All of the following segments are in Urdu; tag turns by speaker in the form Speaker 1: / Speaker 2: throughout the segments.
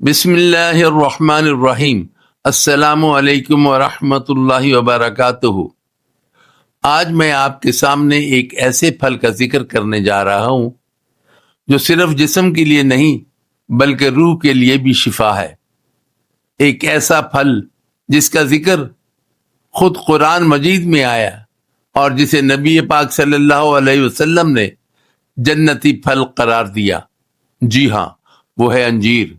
Speaker 1: بسم اللہ الرحمن الرحیم۔ السلام علیکم ورحمۃ اللہ وبرکاتہ۔ آج میں آپ کے سامنے ایک ایسے پھل کا ذکر کرنے جا رہا ہوں جو صرف جسم کے لیے نہیں بلکہ روح کے لیے بھی شفا ہے۔ ایک ایسا پھل جس کا ذکر خود قرآن مجید میں آیا اور جسے نبی پاک صلی اللہ علیہ وسلم نے جنتی پھل قرار دیا۔ جی ہاں، وہ ہے انجیر۔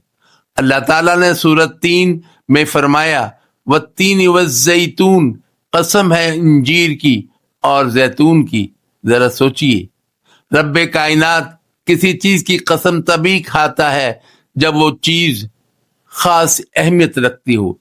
Speaker 1: اللہ تعالیٰ نے سورۃ 3 میں فرمایا والتین والزیتون، قسم ہے انجیر کی اور زیتون کی۔ ذرا سوچئے، رب کائنات کسی چیز کی قسم تبھی کھاتا ہے جب وہ چیز خاص اہمیت رکھتی ہو۔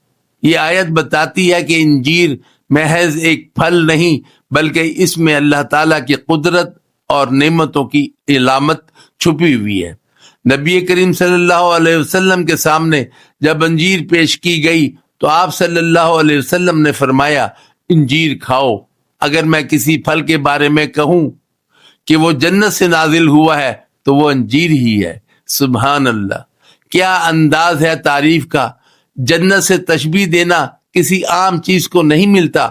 Speaker 1: یہ آیت بتاتی ہے کہ انجیر محض ایک پھل نہیں بلکہ اس میں اللہ تعالیٰ کی قدرت اور نعمتوں کی علامت چھپی ہوئی ہے۔ نبی کریم صلی اللہ علیہ وسلم کے سامنے جب انجیر پیش کی گئی تو آپ صلی اللہ علیہ وسلم نے فرمایا انجیر کھاؤ۔ اگر میں کسی پھل کے بارے میں کہوں کہ وہ جنت سے نازل ہوا ہے تو وہ انجیر ہی ہے۔ سبحان اللہ، کیا انداز ہے تعریف کا۔ جنت سے تشبیہ دینا کسی عام چیز کو نہیں ملتا۔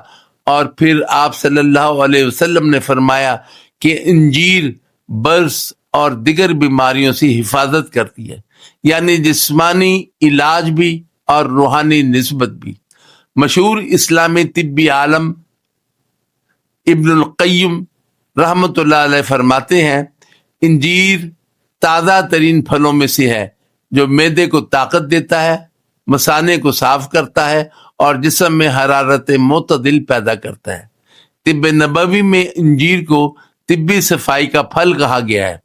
Speaker 1: اور پھر آپ صلی اللہ علیہ وسلم نے فرمایا کہ انجیر برس اور دیگر بیماریوں سے حفاظت کرتی ہے، یعنی جسمانی علاج بھی اور روحانی نسبت بھی۔ مشہور اسلامی طبی عالم ابن القیم رحمۃ اللہ علیہ فرماتے ہیں انجیر تازہ ترین پھلوں میں سے ہے جو معدے کو طاقت دیتا ہے، مثانے کو صاف کرتا ہے اور جسم میں حرارت معتدل پیدا کرتا ہے۔ طب نبوی میں انجیر کو طبی صفائی کا پھل کہا گیا ہے،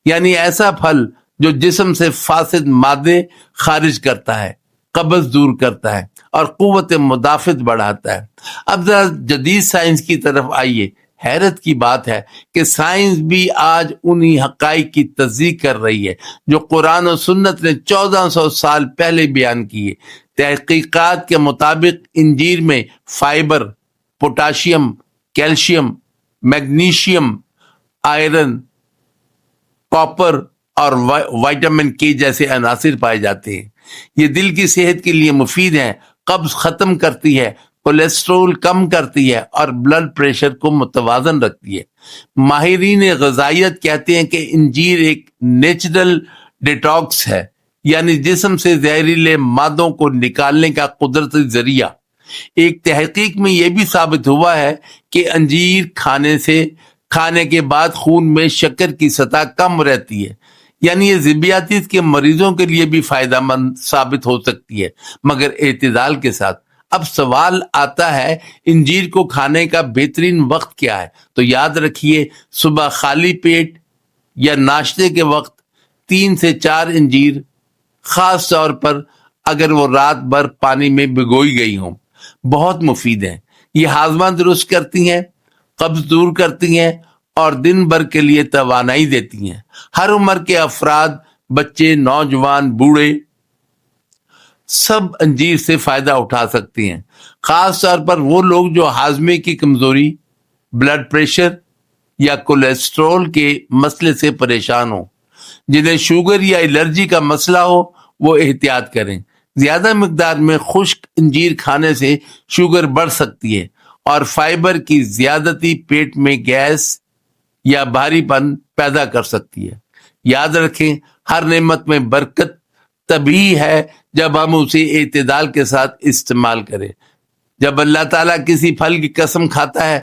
Speaker 1: یعنی ایسا پھل جو جسم سے فاسد مادے خارج کرتا ہے، قبض دور کرتا ہے اور قوت مدافعت بڑھاتا ہے۔ اب ذرا جدید سائنس کی طرف آئیے۔ حیرت کی بات ہے کہ سائنس بھی آج انہی حقائق کی تصدیق کر رہی ہے جو قرآن و سنت نے 1400 سال پہلے بیان کیے۔ تحقیقات کے مطابق انجیر میں fibre, potassium, calcium, magnesium, iron, copper اور وائٹامن کے جیسے عناصر پائے جاتے ہیں۔ یہ دل کی صحت کے لیے مفید ہیں، قبض ختم کرتی ہے، کولیسٹرول کم کرتی ہے اور بلڈ پریشر کو متوازن رکھتی ہے۔ ماہرین غذائیت کہتے ہیں کہ انجیر ایک نیچرل ڈیٹاکس ہے، یعنی جسم سے زہریلے مادوں کو نکالنے کا قدرتی ذریعہ۔ ایک تحقیق میں یہ بھی ثابت ہوا ہے کہ انجیر کھانے کے بعد خون میں شکر کی سطح کم رہتی ہے، یعنی یہ ذیابیطس کے مریضوں کے لیے بھی فائدہ مند ثابت ہو سکتی ہے، مگر اعتدال کے ساتھ۔ اب سوال آتا ہے انجیر کو کھانے کا بہترین وقت کیا ہے؟ تو یاد رکھیے، صبح خالی پیٹ یا ناشتے کے وقت 3 سے 4 انجیر، خاص طور پر اگر وہ رات بھر پانی میں بھگوئی گئی ہوں، بہت مفید ہیں۔ یہ ہاضمہ درست کرتی ہیں، قبض دور کرتی ہیں اور دن بھر کے لیے توانائی دیتی ہیں۔ ہر عمر کے افراد، بچے، نوجوان، بوڑھے، سب انجیر سے فائدہ اٹھا سکتے ہیں، خاص طور پر وہ لوگ جو ہاضمے کی کمزوری، بلڈ پریشر یا کولیسٹرول کے مسئلے سے پریشان ہوں۔ جنہیں شوگر یا الرجی کا مسئلہ ہو وہ احتیاط کریں۔ زیادہ مقدار میں خشک انجیر کھانے سے شوگر بڑھ سکتی ہے اور فائبر کی زیادتی پیٹ میں گیس یا بھاری پن پیدا کر سکتی ہے۔ یاد رکھیں، ہر نعمت میں برکت تبھی ہے جب ہم اسے اعتدال کے ساتھ استعمال کریں۔ جب اللہ تعالیٰ کسی پھل کی قسم کھاتا ہے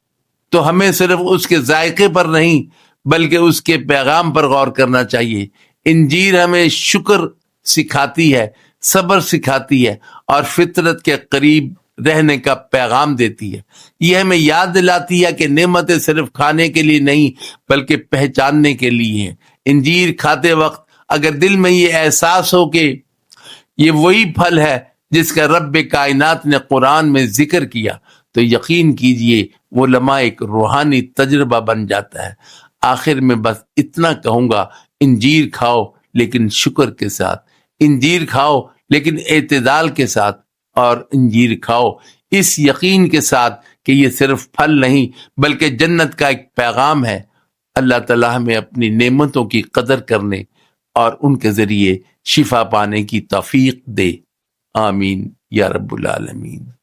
Speaker 1: تو ہمیں صرف اس کے ذائقے پر نہیں بلکہ اس کے پیغام پر غور کرنا چاہیے۔ انجیر ہمیں شکر سکھاتی ہے، صبر سکھاتی ہے اور فطرت کے قریب رہنے کا پیغام دیتی ہے۔ یہ ہمیں یاد دلاتی ہے کہ نعمتیں صرف کھانے کے لیے نہیں بلکہ پہچاننے کے لیے ہیں۔ انجیر کھاتے وقت اگر دل میں یہ احساس ہو کہ یہ وہی پھل ہے جس کا رب کائنات نے قرآن میں ذکر کیا تو یقین کیجئے وہ لمحہ ایک روحانی تجربہ بن جاتا ہے۔ آخر میں بس اتنا کہوں گا، انجیر کھاؤ لیکن شکر کے ساتھ، انجیر کھاؤ لیکن اعتدال کے ساتھ، اور انجیر کھاؤ اس یقین کے ساتھ کہ یہ صرف پھل نہیں بلکہ جنت کا ایک پیغام ہے۔ اللہ تعالیٰ ہمیں اپنی نعمتوں کی قدر کرنے اور ان کے ذریعے شفا پانے کی توفیق دے، آمین یا رب العالمین۔